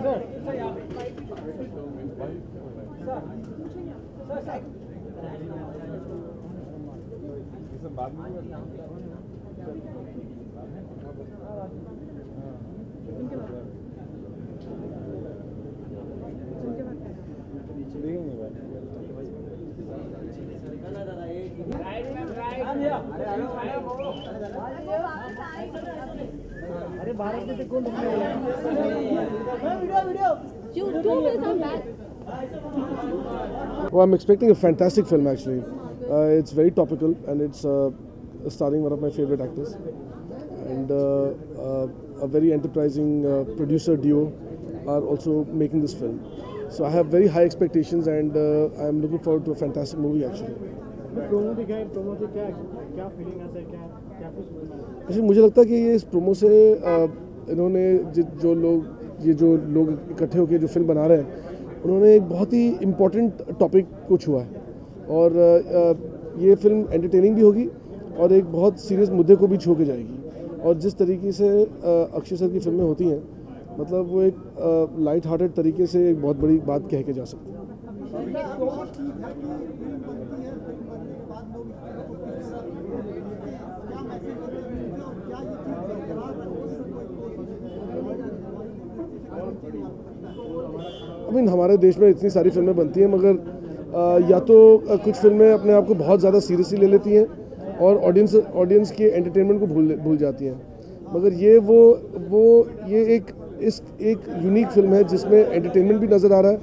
Well, I'm expecting a fantastic film actually. It's very topical and it's starring one of my favorite actors and a very enterprising producer duo are also making this film. So I have very high expectations and I'm looking forward to a fantastic movie actually. actually मुझे लगता है कि ये इस promo से इन्होंने जो लोग इकट्ठे होकर जो फिल्म बना रहे हैं उन्होंने एक बहुत ही इम्पोर्टेंट टॉपिक को छुआ है और ये फिल्म एंटरटेनिंग भी होगी और एक बहुत सीरियस मुद्दे को भी छू के जाएगी और जिस तरीके से अक्षय सर की फिल्में होती हैं मतलब वो एक लाइट हार्टेड तरीके से एक बहुत बड़ी बात कह के जा सकती है। हमारे देश में इतनी सारी फिल्में बनती हैं मगर या तो कुछ फिल्में अपने आप को बहुत ज़्यादा सीरियसली ले लेती हैं और ऑडियंस के एंटरटेनमेंट को भूल जाती हैं मगर ये एक यूनिक फिल्म है जिसमें एंटरटेनमेंट भी नज़र आ रहा है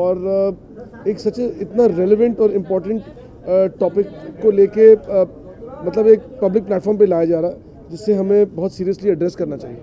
और एक सच इतना रेलेवेंट और इम्पोर्टेंट टॉपिक को लेके मतलब एक पब्लिक प्लेटफॉर्म पे लाया जा रहा है जिससे हमें बहुत सीरियसली एड्रेस करना चाहिए।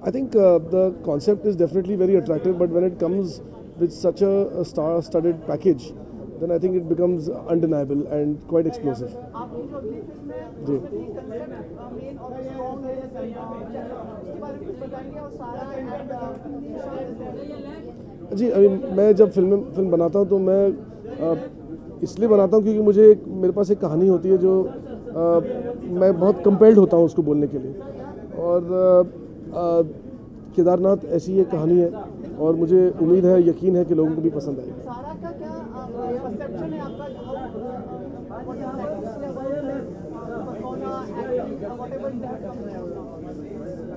I think the concept is definitely very attractive, but when it comes with such a star-studded package, then I think it becomes undeniable and quite explosive. जी अभी मैं जब फिल्म बनाता हूँ तो मैं इसलिए बनाता हूँ क्योंकि मेरे पास एक कहानी होती है जो मैं बहुत कंपेल्ड होता हूँ उसको बोलने के लिए और केदारनाथ ऐसी एक कहानी है और मुझे उम्मीद है यकीन है कि लोगों को भी पसंद आएगी।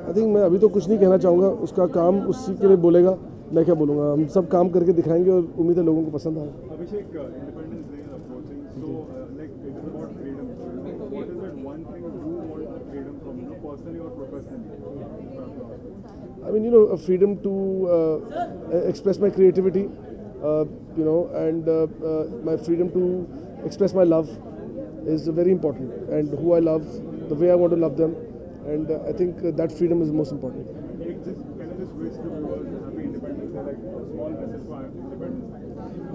आई थिंक मैं अभी तो कुछ नहीं कहना चाहूँगा, उसका काम उसी के लिए बोलेगा, मैं क्या बोलूँगा। हम सब काम करके दिखाएंगे और उम्मीद है लोगों को पसंद आए। Abhishek, independence day is approaching, so like it is about freedom. What is that one thing you want freedom from, personally और professionally? I mean, freedom to express my creativity, and my freedom to express my love is very important, and who I love, the way I want to love them, and I think that freedom is most important. Can I just wish the viewers happy Independence Day, like a small message for Independence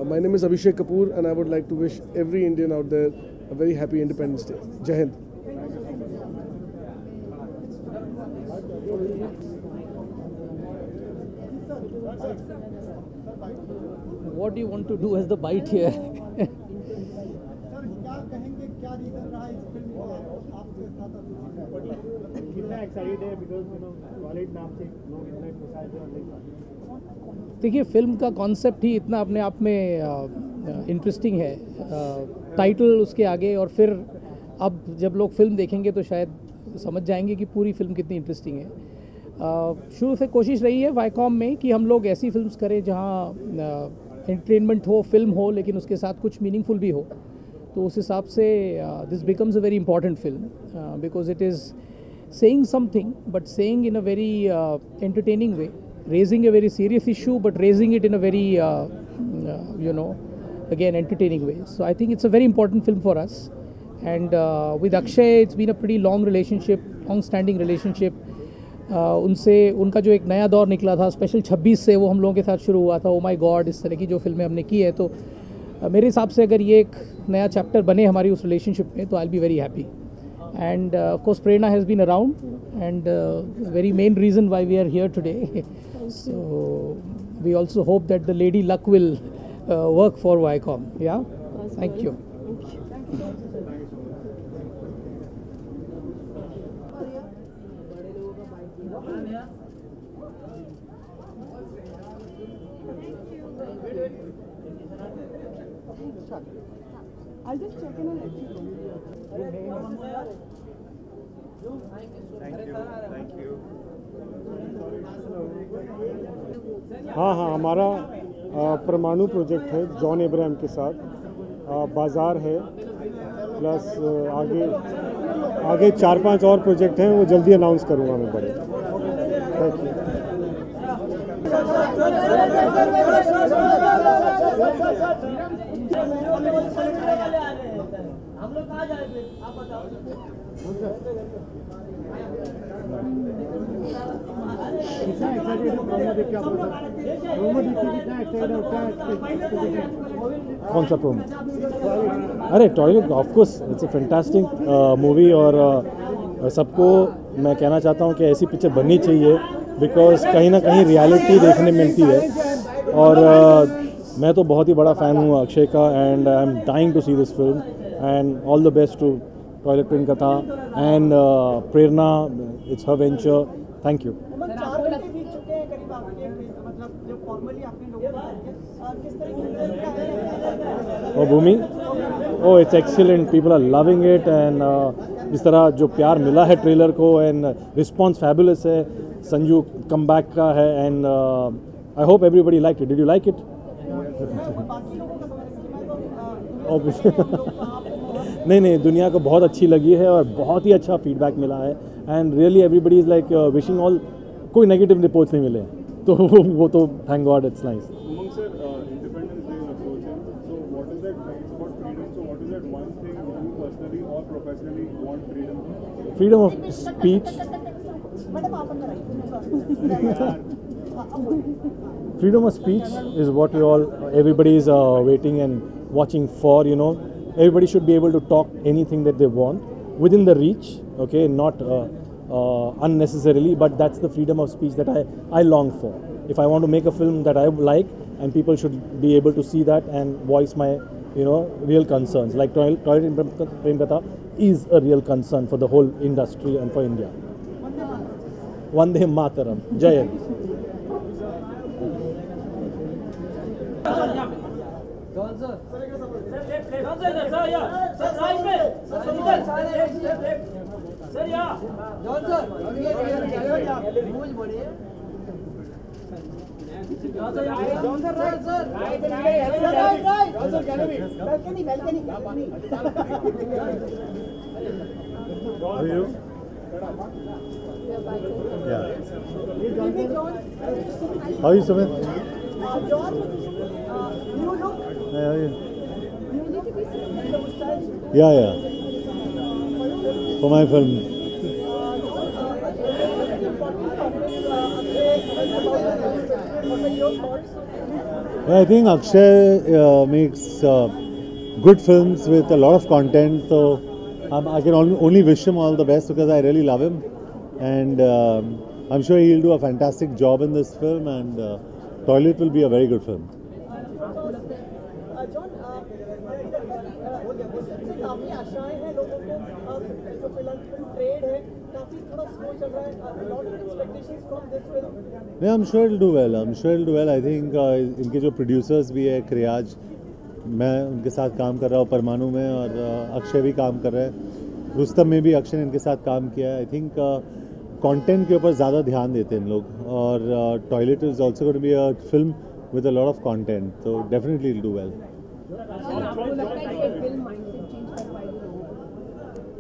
Day? My name is Abhishek Kapoor, and I would like to wish every Indian out there a very happy Independence Day. Jai Hind. What do you want to do as the bite here? देखिए, film का concept ही इतना अपने आप में interesting है, title उसके आगे, और फिर अब जब लोग फिल्म देखेंगे तो शायद समझ जाएंगे कि पूरी फिल्म कितनी इंटरेस्टिंग है। शुरू से कोशिश रही है वाईकॉम में कि हम लोग ऐसी फिल्म्स करें जहां एंटरटेनमेंट हो, फिल्म हो, लेकिन उसके साथ कुछ मीनिंगफुल भी हो। तो उस हिसाब से this becomes a very important film because it is saying something but saying in a very entertaining way, raising a very serious issue but raising it in a very again entertaining way. So I think it's a very important film for us, and with Akshay it's been a pretty long standing relationship. उनसे उनका जो एक नया दौर निकला था special 26 से, वो हम लोगों के साथ शुरू हुआ था। ओ माय गॉड, इस तरह की जो फिल्में हमने की है, तो मेरे हिसाब से अगर ये एक नया चैप्टर बने हमारी उस रिलेशनशिप में तो I will be very happy. And of course Prerna has been around, and very main reason why we are here today. So we also hope that the lady luck will work for Viacom. Yeah, thank you. I'll just check in and let you know. Thank you. हाँ हाँ, हमारा परमाणु project है John Ibrahim के साथ, बाज़ार है, plus आगे 4-5 और प्रोजेक्ट हैं, वो जल्दी अनाउंस करूँगा मैं बड़े। Thank you. हम लोग कहाँ जाएंगे आप बताओ। कौन सा प्रोमो? अरे toilet, of course it's a fantastic movie, और सबको मैं कहना चाहता हूँ कि ऐसी पिक्चर बननी चाहिए, बिकॉज कहीं ना कहीं रियलिटी देखने मिलती है। और मैं तो बहुत ही बड़ा फ़ैन हूँ अक्षय का, and I am dying to see this film, and all the best to toilet Prem Katha and Prerna, it's her venture. Thank you. 4 घंटे बीत चुके हैं करीब आपके, मतलब जो फॉर्मली आपने लोगों को किस तरह की और Bhumi, oh it's excellent, people are loving it, and इस तरह जो प्यार मिला है ट्रेलर को, एंड रिस्पॉन्स फैबुलस है, संजू कम बैक का है, and I hope everybody like it. Did you like it? नहीं, दुनिया को बहुत अच्छी लगी है और बहुत ही अच्छा फीडबैक मिला है, and really everybody is like wishing all, कोई नेगेटिव रिपोर्ट्स नहीं मिले, तो वो तो thank God, it's nice. Umang sir, Independence Day is approaching. So what is that? It's about freedom. So what is that one thing you personally or professionally want freedom? Freedom of speech. Freedom of speech is what everybody is waiting and watching for. You know, everybody should be able to talk anything that they want within the reach. Okay, not unnecessarily, but that's the freedom of speech that I long for. If I want to make a film that I like, and people should be able to see that and voice my, real concerns. Like Toilet Prem Katha is a real concern for the whole industry and for India. Vande Mataram. Jai Hind. How are you? Yeah. How are you, Sumit? Hey, how are you? Yeah. For my film. I think Akshay makes good films with a lot of content, so I can only wish him all the best, because I really love him, and I'm sure he'll do a fantastic job in this film, and Toilet will be a very good film. John, काफी आशाएं हैं लोगों को, जो film trade है काफी थोड़ा slow चल रहा है, lot of expectations from this film. Yeah, I'm sure it'll do well. I think इनके जो प्रोड्यूसर्स भी है, क्रियाज, मैं उनके साथ काम कर रहा हूँ परमाणु में, और अक्षय भी काम कर रहा है, रुस्तम में भी अक्षय ने इनके साथ काम किया है। आई थिंक कंटेंट के ऊपर ज़्यादा ध्यान देते हैं इन लोग, और toilet is also going to be a film with a lot of content, तो definitely it will do well.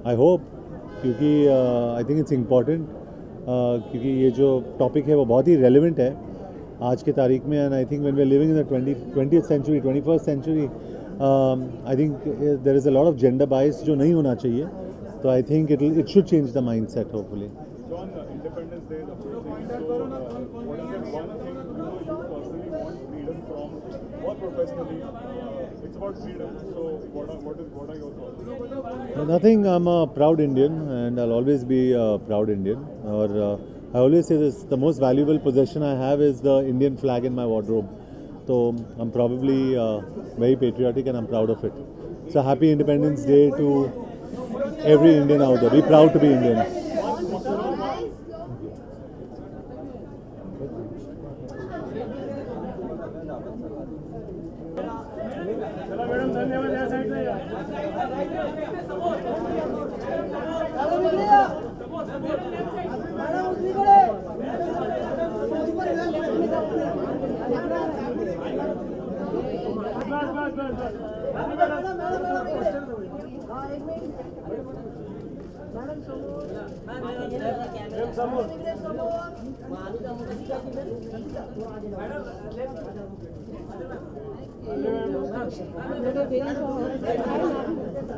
I hope, क्योंकि आई थिंक इट्स इम्पॉर्टेंट, क्योंकि ये जो टॉपिक है वो बहुत ही रेलिवेंट है आज के तारीख में, and I think when we are living in the 20th century, 21st century, I think there is a lot of gender bias जो नहीं होना चाहिए, तो I think it should change the mindset hopefully. John, Independence Day is approaching. So what is that one thing you personally want freedom from, or professionally? It's about freedom. So what are your thoughts? Nothing. I'm a proud Indian, and I'll always be a proud Indian. और I always say this, the most valuable possession I have is the Indian flag in my wardrobe. So I'm probably very patriotic and I'm proud of it. So happy Independence Day to every Indian out there. Be proud to be Indian.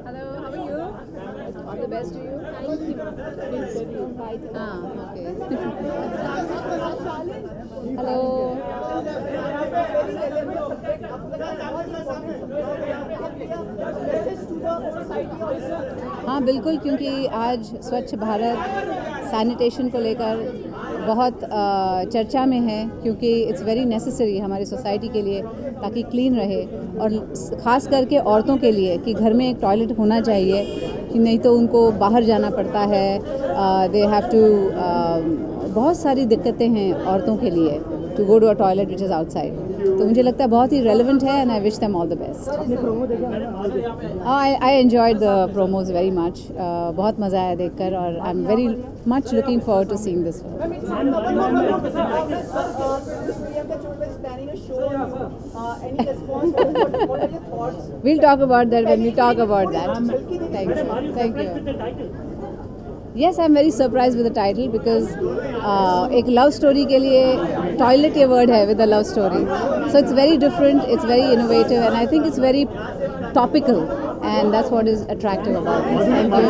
Hello, how are you? All the best to you. Okay. Hello. हाँ बिल्कुल, क्योंकि आज स्वच्छ Bharat sanitation को लेकर बहुत चर्चा में है, क्योंकि इट्स वेरी नेसेसरी हमारी सोसाइटी के लिए, ताकि क्लीन रहे, और ख़ास करके औरतों के लिए कि घर में एक टॉयलेट होना चाहिए, कि नहीं तो उनको बाहर जाना पड़ता है, दे हैव टू, बहुत सारी दिक्कतें हैं औरतों के लिए to go to a toilet which is outside. तो मुझे लगता है बहुत ही रेलेवेंट है and I wish them all the best. I enjoyed the promos very much, बहुत मज़ा आया देखकर, और I am very much looking forward to seeing this film. We'll talk about that when we talk about that. Thank you. Yes, I'm very surprised with the title because एक love story के लिए toilet ये word है with a love story. So it's very different, it's very innovative, and I think it's very topical, and that's what is attractive about it. Thank you.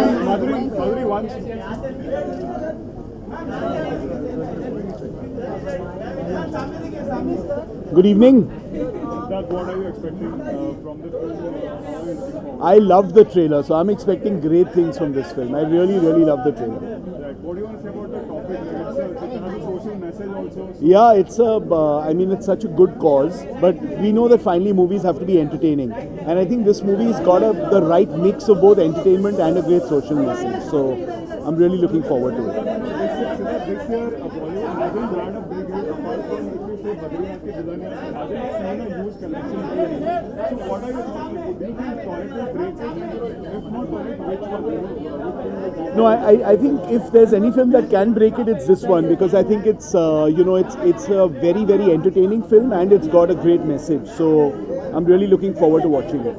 Good evening. What are you expecting from the film? I loved the trailer, so I'm expecting great things from this film. I really, really love the trailer. Right. What do you want to say about the topic? It has a social message also. Yeah, I mean, it's such a good cause, but we know that finally movies have to be entertaining. And I think this movie's got the right mix of both entertainment and a great social message. So I'm really looking forward to it. This year, Bollywood hasn't had a big hit apart from, if you say, Badrinath ke Dulhania, hasn't seen a huge collection. So what are your thoughts? Do you think Toilet will break it? If not Toilet, which one? No, I think if there's any film that can break it, it's this one, because I think it's it's a very, very entertaining film and it's got a great message. So I'm really looking forward to watching it.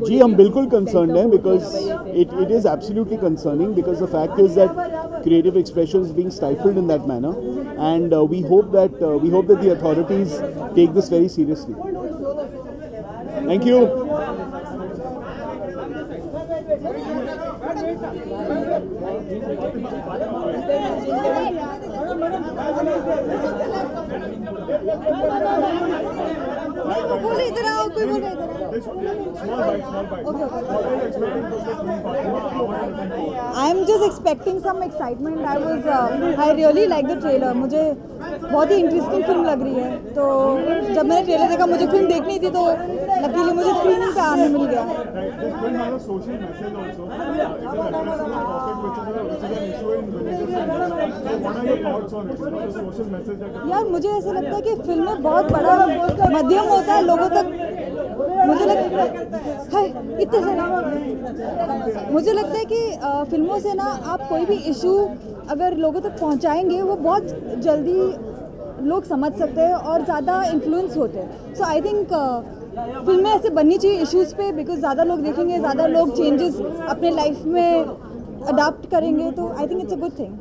जी हम बिल्कुल concerned हैं, because it is absolutely concerning, because the fact is that creative expression is being stifled in that manner, and we hope that the authorities take this very seriously. Thank you. बोले इधर आओ, कोई बोले इधर आओ। I am just expecting some excitement. I really like the trailer. मुझे बहुत ही interesting film लग रही है, तो जब मैंने ट्रेलर देखा, मुझे फिल्म देखनी थी, तो लकीली मुझे स्क्रीनिंग पे आने मिल गया। यार मुझे ऐसा लगता है कि फिल्म में बहुत बड़ा माध्यम होता है लोगों तक, मुझे लगता है कि फिल्मों से ना आप कोई भी इशू अगर लोगों तक पहुंचाएंगे, वो बहुत जल्दी लोग समझ सकते हैं और ज़्यादा इन्फ्लुएंस होते हैं। सो आई थिंक फिल्में ऐसे बननी चाहिए इश्यूज़ पे, बिकॉज ज़्यादा लोग देखेंगे, ज़्यादा लोग चेंजेस अपने लाइफ में अडाप्ट करेंगे, तो I think it's a good thing.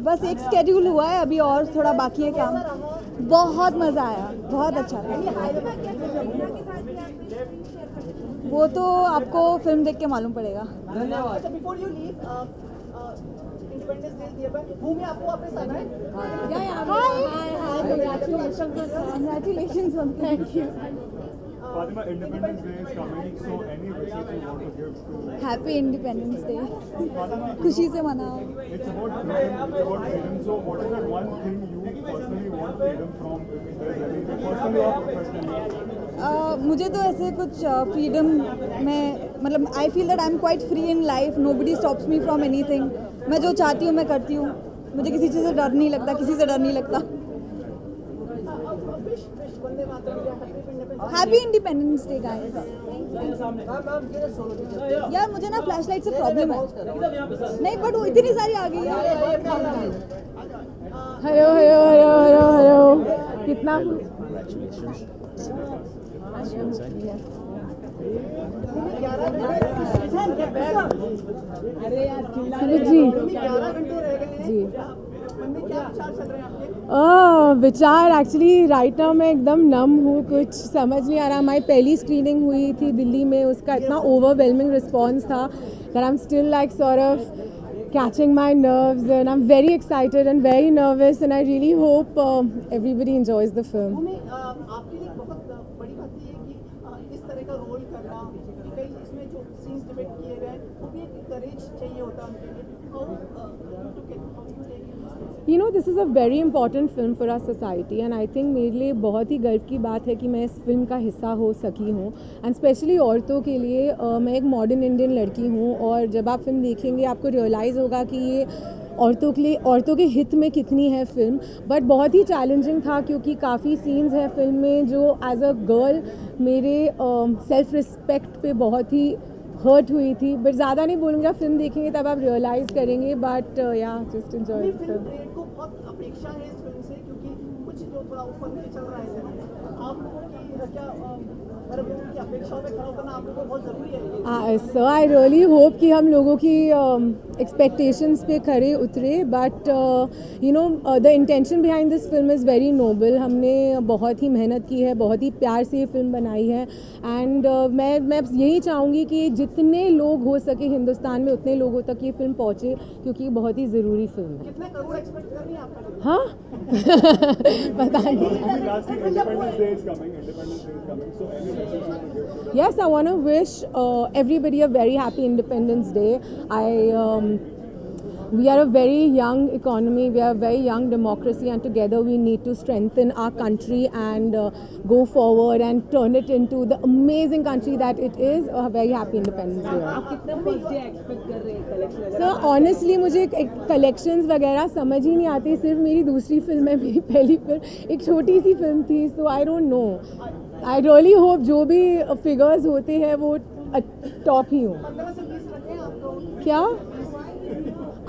बस एक स्केड्यूल हुआ है अभी, और थोड़ा बाकी है काम। बहुत मज़ा आया, बहुत अच्छा था। वो तो आपको फिल्म देख के मालूम पड़ेगा। इंडिपेंडेंस डे नियर बाय, भूमि आपको वापस आना है? Congratulations on thank you. Fatima, Independence Day is coming, so any wishes you want to give to? Happy Independence Day. Fatima, खुशी से मनाओ. it's about freedom. So what is that one thing you personally want freedom from? Personally or professionally? मुझे तो ऐसे कुछ freedom में मतलब I feel that I am quite free in life. Nobody stops me from anything. मैं जो चाहती हूँ मैं करती हूँ. मुझे किसी चीज़ से डर नहीं लगता, किसी से डर नहीं लगता. Happy independence day guys. यार मुझे ना फ्लैशलाइट से प्रॉब्लम है. नहीं बट वो इतनी सारी आ गई है. Hello hello hello hello hello कितना जी जी विचार एक्चुअली राइट नाउ मैं एकदम नम हूँ, कुछ समझ नहीं आ रहा. हमारी पहली स्क्रीनिंग हुई थी दिल्ली में, उसका इतना ओवरवेलमिंग रिस्पॉन्स था that I'm still like sort of catching my nerves and I'm very excited and very nervous and I really hope everybody enjoys the film. आपके लिए बहुत बड़ी बात ये है कि इस तरह का रोल करना, कई इसमें जो सीन्स डिबेट किए गए वो भी एक करेज चाहिए होता है उनके लिए. You know, this is a very important film for our society and I think मेरे लिए बहुत ही गर्व की बात है कि मैं इस फिल्म का हिस्सा हो सकी हूँ. एंड स्पेशली औरतों के लिए मैं एक मॉडर्न इंडियन लड़की हूँ और जब आप फिल्म देखेंगे आपको रियलाइज़ होगा कि ये औरतों के लिए, औरतों के हित में कितनी है फिल्म. बट बहुत ही चैलेंजिंग था क्योंकि काफ़ी सीन्स हैं फिल्म में जो एज अ गर्ल मेरे सेल्फ रिस्पेक्ट पे बहुत ही हर्ट हुई थी. बट ज़्यादा नहीं बोलूँगी, आप फिल्म देखेंगे तब आप रियलाइज़ करेंगे. बट या जस्ट एंजॉय द फिल्म. को बहुत अपेक्षा है इस फिल्म से क्योंकि कुछ जो थोड़ा ऊपर नीचे चल रहा है आप लोगों की क्या मतलब लोगों की अपेक्षाओं में खड़ा उतरना आप लोगों को बहुत ज़रूरी है. सो आई रियली होप कि हम लोगों की एक्सपेक्टेशंस पे खरे उतरे. But you know the intention behind this film is very noble. हमने बहुत ही मेहनत की है, बहुत ही प्यार से ये फिल्म बनाई है. एंड मैं यही चाहूँगी कि जितने लोग हो सके हिंदुस्तान में उतने लोगों तक ये फिल्म पहुँचे क्योंकि ये बहुत ही ज़रूरी फिल्म है. कितने करोड़ एक्सपेक्ट कर रही हैं आप? हाँ पता नहीं. Yes, I want to wish everybody a very happy Independence Day. We are a very young economy, we are a very young democracy and together we need to strengthen our country and go forward and turn it into the amazing country that it is. A very happy Independence Day. आप कितना first day expect कर रहे हैं collection? So honestly मुझे collections वगैरह समझ ही नहीं आती. सिर्फ मेरी दूसरी फिल्म है, मेरी पहली फिल्म एक छोटी सी फिल्म थी. So I don't know. I really hope जो भी फिगर्स होते हैं वो टॉप ही हो. क्या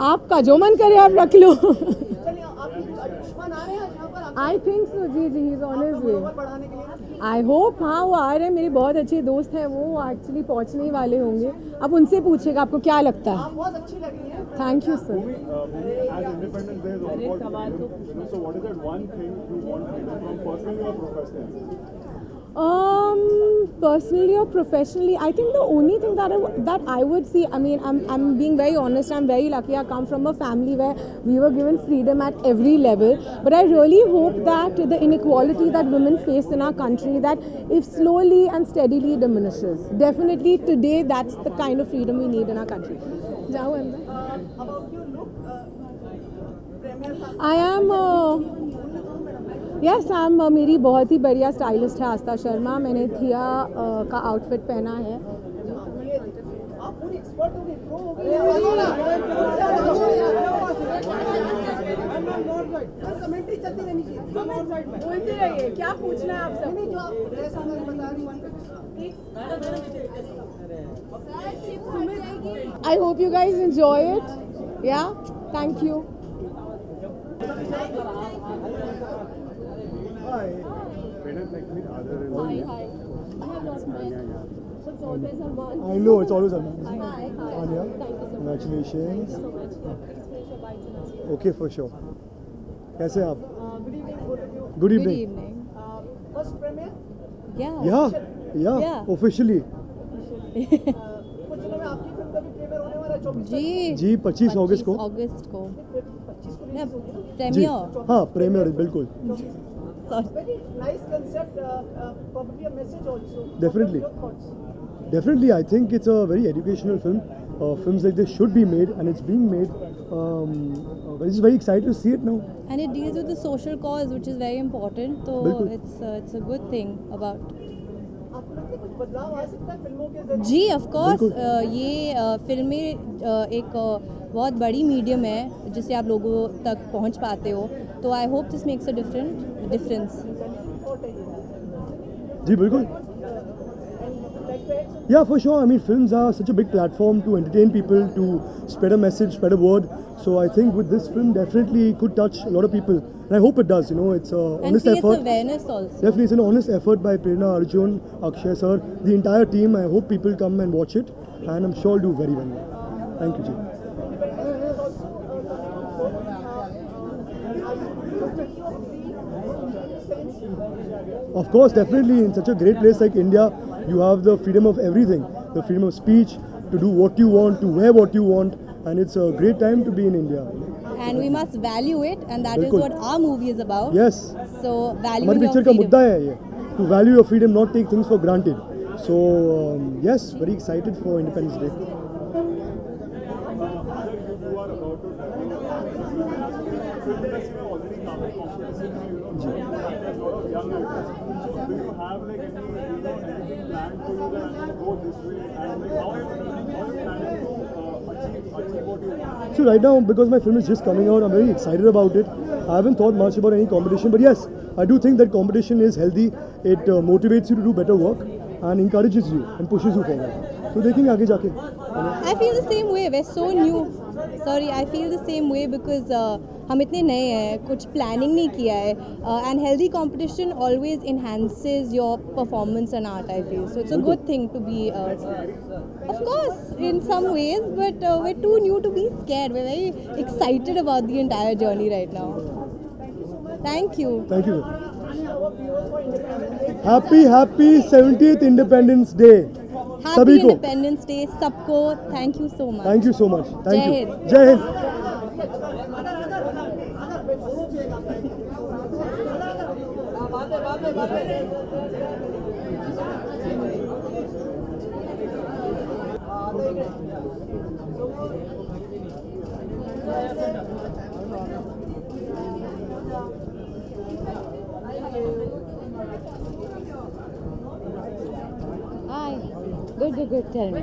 आपका जो मन करे आप रख लो. I think so. जी जी, he is on his way. I hope. हाँ वो आ रहे हैं, मेरे बहुत अच्छे दोस्त हैं, वो एक्चुअली पहुंचने ही वाले होंगे. आप उनसे पूछेगा आपको क्या लगता है. Thank you sir. Personally or professionally, I think the only thing that I would see, I mean, I'm being very honest, I'm very lucky. I come from a family where we were given freedom at every level. But I really hope that the inequality that women face in our country, that if slowly and steadily diminishes. Definitely today, that's the kind of freedom we need in our country. Jao andar. About your look, I am. Yes ma'am, मेरी बहुत ही बढ़िया stylist है आस्था शर्मा. मैंने थिया का outfit पहना है. आप पूरी एक्सपर्ट हो गई, प्रो हो गई. कमेंट्री चलती रहनी चाहिए. बोलते रहिए, क्या पूछना है आप सब. जो आप ड्रेस बता रही हैं. I hope you guys enjoy it. Yeah thank you. Hi. Better like with other. Hi. I have not met. So it's always Arman. I know, it's always Arman. Hi. Anya, Thank you so much. Congratulations. Thank you so much. Please finish your bites and I'll Okay, for sure. कैसे आप? Good evening, both of you. Good evening. First premiere. Yeah, officially. कुछ दिनों में आपकी film का भी premiere होने वाला है. जी 25 अगस्त को प्रीमियर हाँ प्रीमियर बिल्कुल Very nice concept, probably a message also. Definitely. Your thoughts? Definitely, I think it's a very educational film. Films like this should be made, and it's being made. We're just very excited to see it now. and it deals with the social cause, which is very important. So बिल्कुल। it's a good thing about. आपको लगता है कुछ बदलाव आ सकता है फिल्मों के जरिए? जी ऑफ कोर्स बिल्कुल। ये फिल्में एक बहुत बड़ी मीडियम है जिससे आप लोगों तक पहुंच पाते हो, तो I hope this makes a difference. जी बिल्कुल. Yeah, for sure. I mean, films are such a big platform to entertain people, to spread a message, spread a word. So I think with this film, definitely could touch a lot of people, and I hope it does. You know, it's a And honest creates effort. awareness also. Definitely, it's an honest effort by Prerna, Arjun, Akshay sir, the entire team. I hope people come and watch it, and I'm sure do very well. Thank you, Ji. Of course, definitely. In such a great place like India, you have the freedom of everything, the freedom of speech, to do what you want, to wear what you want, and it's a great time to be in India. And we must value it, and that is बिल्कुल. what our movie is about. Yes. So value हमारी your picture का freedom. मुद्दा है ये, to value your freedom, not take things for granted. So yes, very excited for Independence Day. So right now, because my film is just coming out, I'm very excited about it. I haven't thought much about any competition, but yes, I do think that competition is healthy. It motivates you to do better work and encourages you and pushes you forward. So देखेंगे आगे जाके. I feel the same way. We're so new. Sorry, I feel the same way because हम इतने नए हैं, कुछ planning नहीं किया है, and healthy competition always enhances your performance and art. I feel so it's a good thing to be. Of course, in some ways, but we're too new to be scared. We're very excited about the entire journey right now. Thank you. Thank you. Happy 70th Independence Day. Happy सभी को. Independence Day, सबको. Thank you so much. Thank you so much. Thank Jai you. Hind. Jai Hind. Hi. Good. Tell me.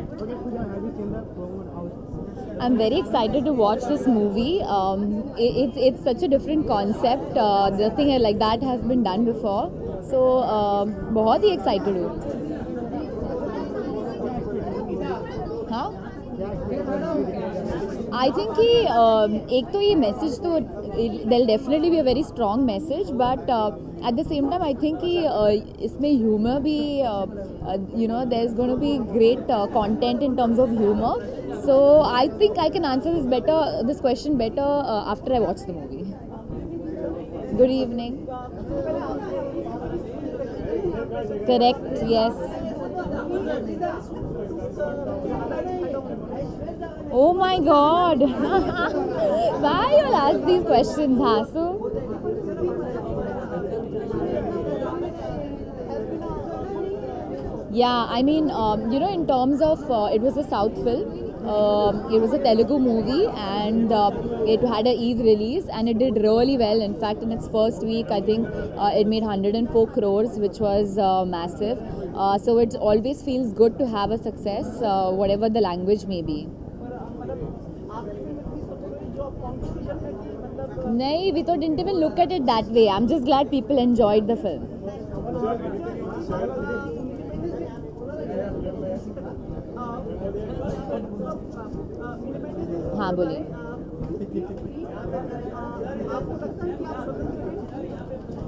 I'm very excited to watch this movie. It's such a different concept. Nothing like that has been done before. So बहुत ही excited हूँ. हाँ? I think कि एक तो ये message तो there'll definitely be a very strong message, but at the same time I think कि इसमें humor भी there's going to be great content in terms of humor. So I think I can answer this question better after I watch the movie. Good evening. Correct, yes. Oh my God. Why you all ask these questions, Hasu? Yeah, I mean, in terms of, it was a South film. It was a Telugu movie, and it had a Eid release, and it did really well. In fact, in its first week, I think it made 104 crores, which was massive. So it always feels good to have a success, whatever the language may be. No, we didn't even look at it that way. I'm just glad people enjoyed the film. हाँ बोलिए.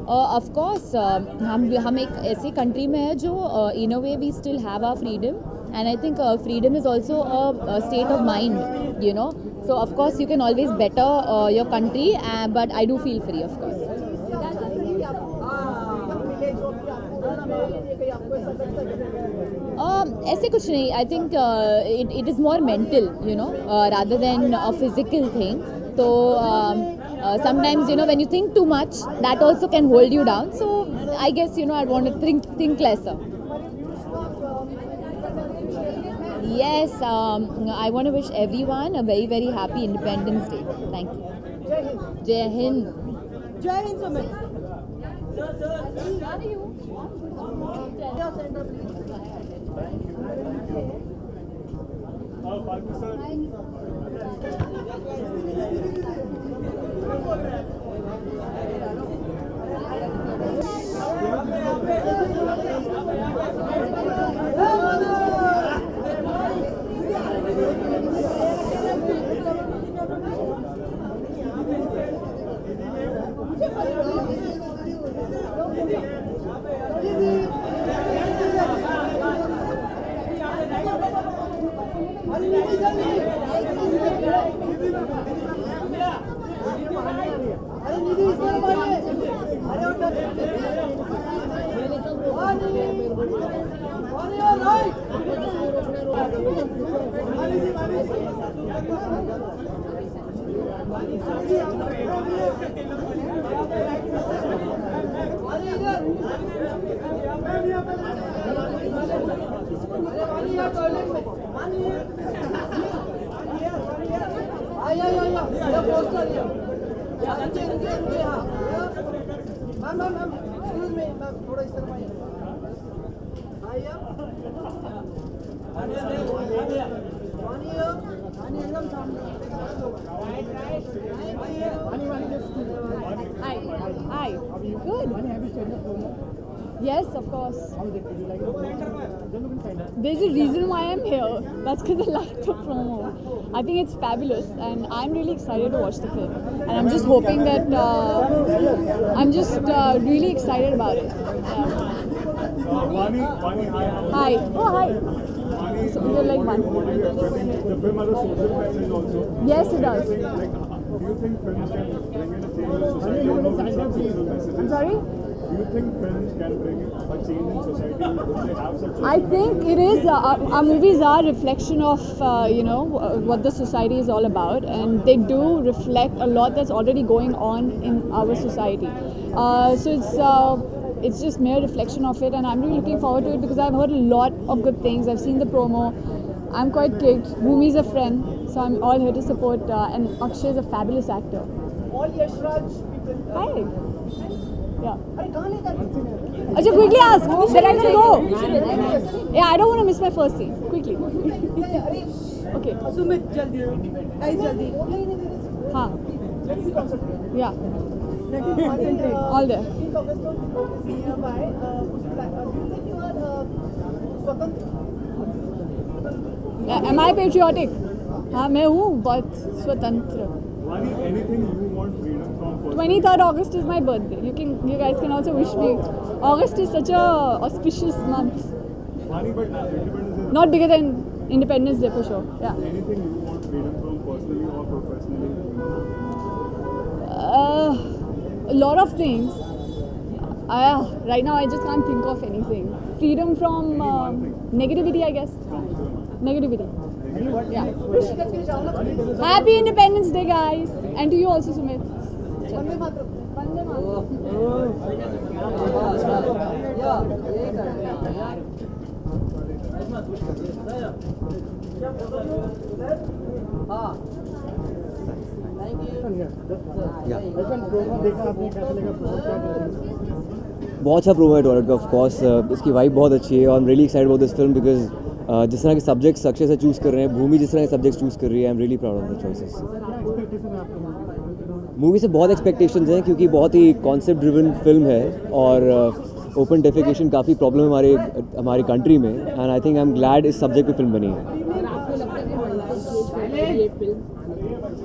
Of course, हम एक ऐसी country में है जो in a way we still have our freedom, and I think freedom is also a state of mind, So of course you can always better your country, but I do feel free, of course. जो कि आप गाना में कहीं आपको ऐसा लगता है? ऐसे कुछ नहीं. I think it is more mental, you know, rather than a physical thing. So sometimes, you know, when you think too much, that also can hold you down. So I guess, you know, I want to think lesser. Yes, I want to wish everyone a very, very happy Independence Day. Thank you. Jai Hind. Jai Hind, Sumit. Hi. Good. Yes, of course. There's a reason why I'm here. That's because I like the promo. I think it's fabulous, and I'm really excited to watch the film. And I'm just hoping that I'm just really excited about it. Hi. Oh, hi. So you're like one. The film has a social message also. Yes, it does. Do you think films can bring in a change in society or not with such social messages? I'm sorry? Do you think films can bring a change in society when they have such? I think it is. Our movies are a reflection of what the society is all about, and they do reflect a lot that's already going on in our society. So it's just mere reflection of it, and I'm really looking forward to it because I've heard a lot of good things. I've seen the promo. I'm quite kicked. Bhumi's a friend, so I'm all here to support. And Akshay is a fabulous actor. All Yash Raj people. Hi. Yeah. Acha, quickly ask. Then I will go. Yeah, I don't want to miss my first scene. Quickly. Okay. Sumit, jaldi. Guys, jaldi. हाँ. Yeah. All there. Am I patriotic? हाँ, मैं हूँ बहुत स्वतंत्र. Anything you want freedom from? 23rd August is my birthday. You guys can also wish me. August is such a auspicious month. Not bigger than Independence Day for sure. Yeah. Anything you want freedom from personally or professionally? A lot of things. Right now I just can't think of anything. Freedom from negativity, I guess. Negativity. Yeah. Happy Independence Day, guys. And to you also, Sumit. बहुत अच्छा promo है toilet का of course. इसकी vibe बहुत अच्छी है और I am really excited about this film because जिस तरह के सब्जेक्ट्स अक्षय से चूज़ कर रहे हैं, भूमि जिस तरह के सब्जेक्ट्स चूज़ कर रही है, I am really proud of the choices. Movie से बहुत एक्सपेक्टेशंस हैं क्योंकि बहुत ही कॉन्सेप्ट ड्रिवन फिल्म है और ओपन डेफिकेशन काफ़ी प्रॉब्लम हमारी कंट्री में, and I think I am glad इस सब्जेक्ट पे फिल्म बनी है.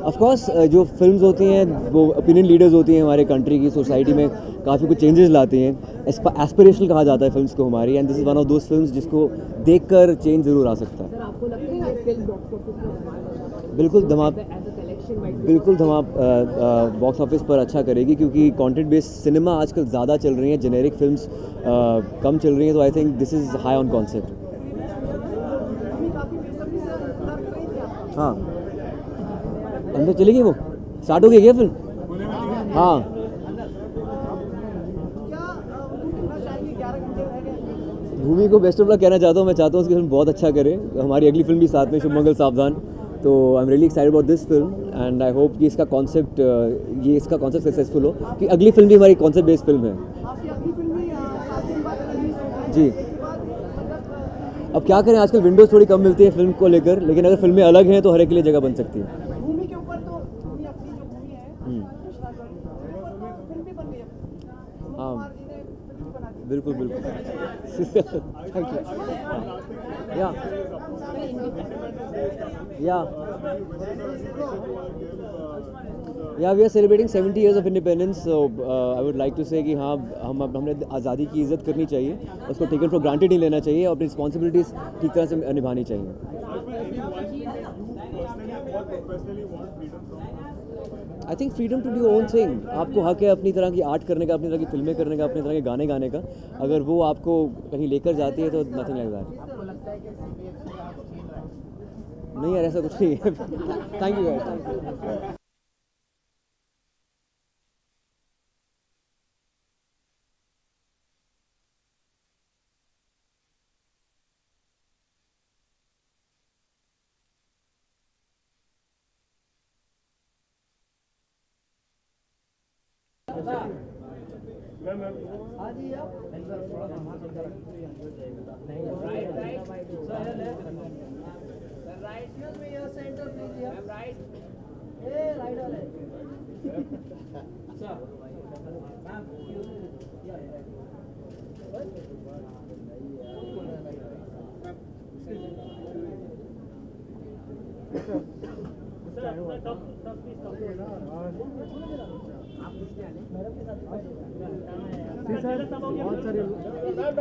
ऑफ कोर्स जो फिल्म्स होती हैं वो ओपिनियन लीडर्स होती हैं हमारे कंट्री की, सोसाइटी में काफ़ी कुछ चेंजेस लाती हैं. एस्पिरेशनल कहा जाता है फिल्म्स को हमारी, and this is one of those films जिसको देखकर चेंज ज़रूर आ सकता है. बिल्कुल. बिल्कुल धमाल बॉक्स ऑफिस पर अच्छा करेगी, क्योंकि कंटेंट बेस्ड सिनेमा आजकल ज़्यादा चल रही हैं, जेनेरिक फिल्म्स कम चल रही हैं, तो I think this is high on concept. हाँ, अंदर चली गई, वो स्टार्ट हो गई क्या फिल्म? हाँ, भूमि को बेस्ट ऑफ लक कहना चाहता हूँ। मैं चाहता हूँ उसकी फिल्म बहुत अच्छा करे, हमारी अगली फिल्म भी साथ में, शुभ मंगल सावधान। तो I am really excited about this film and I hope कि इसका कॉन्सेप्ट सक्सेसफुल हो, कि अगली फिल्म भी हमारी कॉन्सेप्ट बेस्ड फिल्म है। जी, अब क्या करें, आजकल विंडोज़ थोड़ी कम मिलती है फिल्म को लेकर, लेकिन अगर फिल्में अलग हैं तो हर एक के लिए जगह बन सकती है। भूमि के ऊपर तो भूमि अपनी जो भूमि है, फिल्म भी बन गई है। हाँ, बिल्कुल बिल्कुल। Thank you. Yeah we are celebrating 70 years of independence, so I would like to say कि हाँ, हमने आज़ादी की इज़्ज़त करनी चाहिए, उसको टेकन फॉर ग्रांटेड नहीं लेना चाहिए, और अपनी रिस्पॉन्सिबिलिटीज़ ठीक तरह से निभानी चाहिए। I think freedom to do own thing, आपको हक है अपनी तरह की आर्ट करने का, अपनी तरह की फिल्में करने का, अपनी तरह के गाने गाने का। अगर वो आपको कहीं लेकर जाती है तो नथिंग लाइक दैट। नहीं यार, ऐसा कुछ नहीं है। Thank you guys, thank you.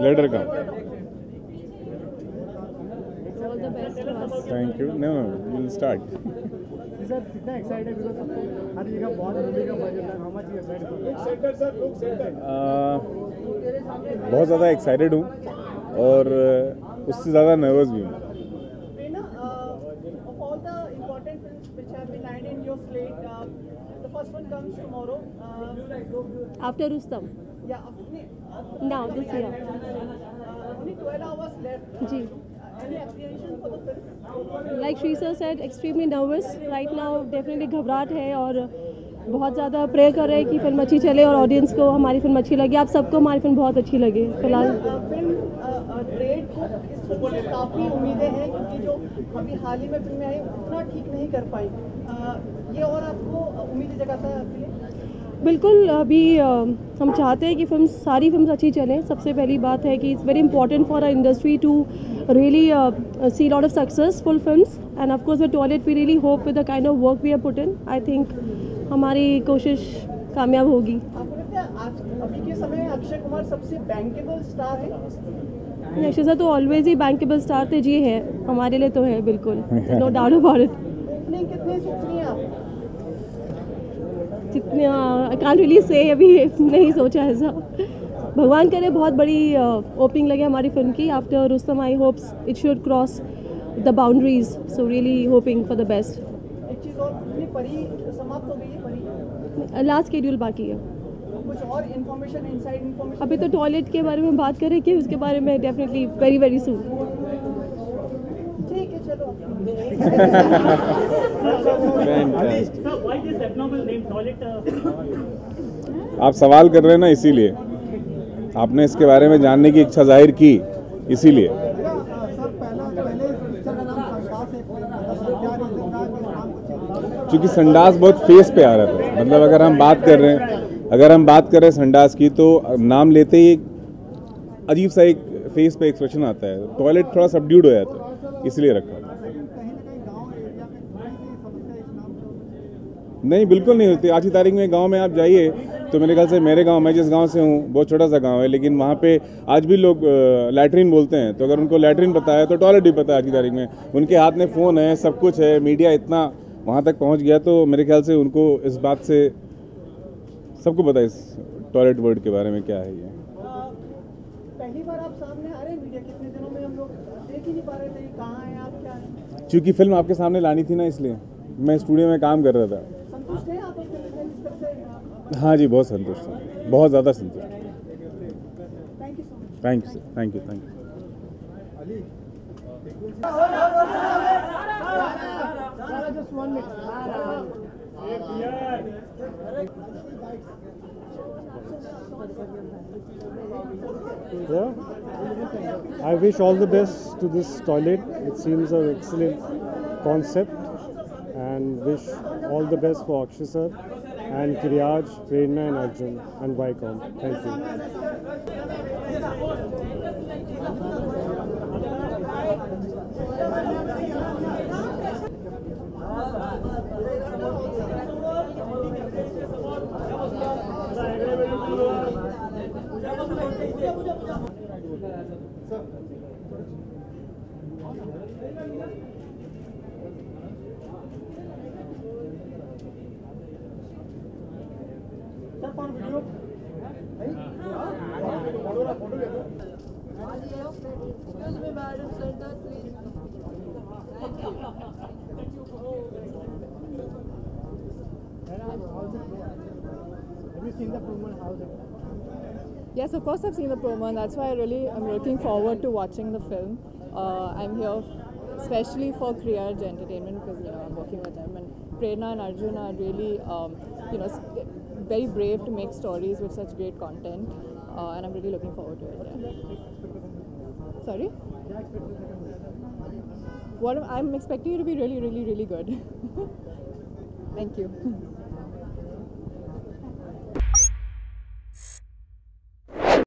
लेटर का thank you. No will start. Sir कितना एक्साइटेड, बिकॉज़ हर जगह बहुत मूवी का बजट है, हाउ मच यू एक्साइटेड? बहुत ज़्यादा एक्साइटेड हूँ और उससे ज़्यादा नर्वस भी हूँ। After Rustam. Yeah, Now this year. only 12 hours left. Ji. Any apprehension for the film? Like Shri sir said, extremely nervous right now. Definitely घबराहट है और बहुत ज़्यादा प्रे कर रहे हैं कि फिल्म अच्छी चले और ऑडियंस को हमारी फिल्म अच्छी लगे। आप सबको हमारी फिल्म बहुत अच्छी लगे। फिलहाल फिल्म ट्रेड को इस फिल्म से काफ़ी उम्मीदें हैं, क्योंकि जो अभी हाल ही में फिल्में आई उतना ठीक नहीं कर पाई। ये और आपको उम्मीदें जगाता है आपके लिए? बिल्कुल, अभी हम चाहते हैं कि सारी फिल्म अच्छी चलें। सबसे पहली बात है कि it's very important for our industry to really see lot of successful films, and of course with toilet we really hope with the kind of work we have put in, I think हमारी कोशिश कामयाब होगी। आपको लगता है आज अभी के समय अक्षय कुमार सबसे बैंकेबल स्टार है? अक्षय सर तो ऑलवेज ही बैंकेबल स्टार थे जी, है हमारे लिए तो है, बिल्कुल, no doubt about it. Opening कितने सोच रही हैं आप? जितने आई कांट रियली से, अभी नहीं सोचा ऐसा। भगवान करे बहुत बड़ी ओपनिंग लगे हमारी फिल्म की। After Rustam I hopes it should cross the boundaries, so really hoping for the best. एक चीज़ और, परी समाप्त हो गई है? परी लास्ट शेड्यूल बाकी है। कुछ और इन्फॉर्मेशन, इनसाइड इन्फॉर्मेशन? अभी तो टॉयलेट के बारे में बात करें कि उसके बारे में डेफिनेटली वेरी वेरी सून। ठीक है, चलो। आप सवाल कर रहे हैं ना, इसीलिए आपने इसके बारे में जानने की इच्छा जाहिर की, इसीलिए। क्योंकि संडास बहुत फेस पे आ रहा था, मतलब अगर हम बात कर रहे हैं संडास की, तो नाम लेते ही अजीब सा एक फेस पे एक्सप्रेशन आता है। टॉयलेट थोड़ा सबड्यूड हो जाता है, इसलिए रखा। नहीं, बिल्कुल नहीं होती। आज की तारीख में गांव में आप जाइए तो मेरे ख्याल से, मेरे गांव, मैं जिस गांव से हूँ बहुत छोटा सा गांव है, लेकिन वहाँ पे आज भी लोग लैट्रिन बोलते हैं। तो अगर उनको लैट्रिन पता है तो टॉयलेट भी पता है। आज की तारीख में उनके हाथ में फ़ोन है, सब कुछ है, मीडिया इतना वहाँ तक पहुँच गया, तो मेरे ख्याल से उनको इस बात से सबको पता है इस टॉयलेट वर्ड के बारे में क्या है ये। पहली बार आप सामने आ रहे हैं मीडिया, कितने दिनों में हम लोग देख ही नहीं पा रहे थे, कहाँ हैं आप, क्या हैं? क्योंकि फिल्म आपके सामने लानी थी ना, इसलिए मैं स्टूडियो में काम कर रहा था। संतुष्ट हैं आप अपने फिल्म इस तरह से? हाँ जी, बहुत संतुष्ट हूँ, बहुत ज़्यादा संतुष्ट हूँ। Thank you so much. Thank you sir, thank you, thank you. Just 1 minute. Yeah, I wish all the best to this toilet. It seems an excellent concept, and wish all the best for Akshay sir and Kiryaj, Prerna and Arjun and Viacom. Thank you. Have you seen the promo? How's it? Yes, of course I've seen the promo, and that's why I really am looking forward to watching the film. I'm here especially for Kiryaj Entertainment because I'm working with them, and Prerna and Arjun are really very brave to make stories with such great content, and I'm really looking forward to it. Yeah. Sorry? What I'm expecting it to be really, really, really good. Thank you.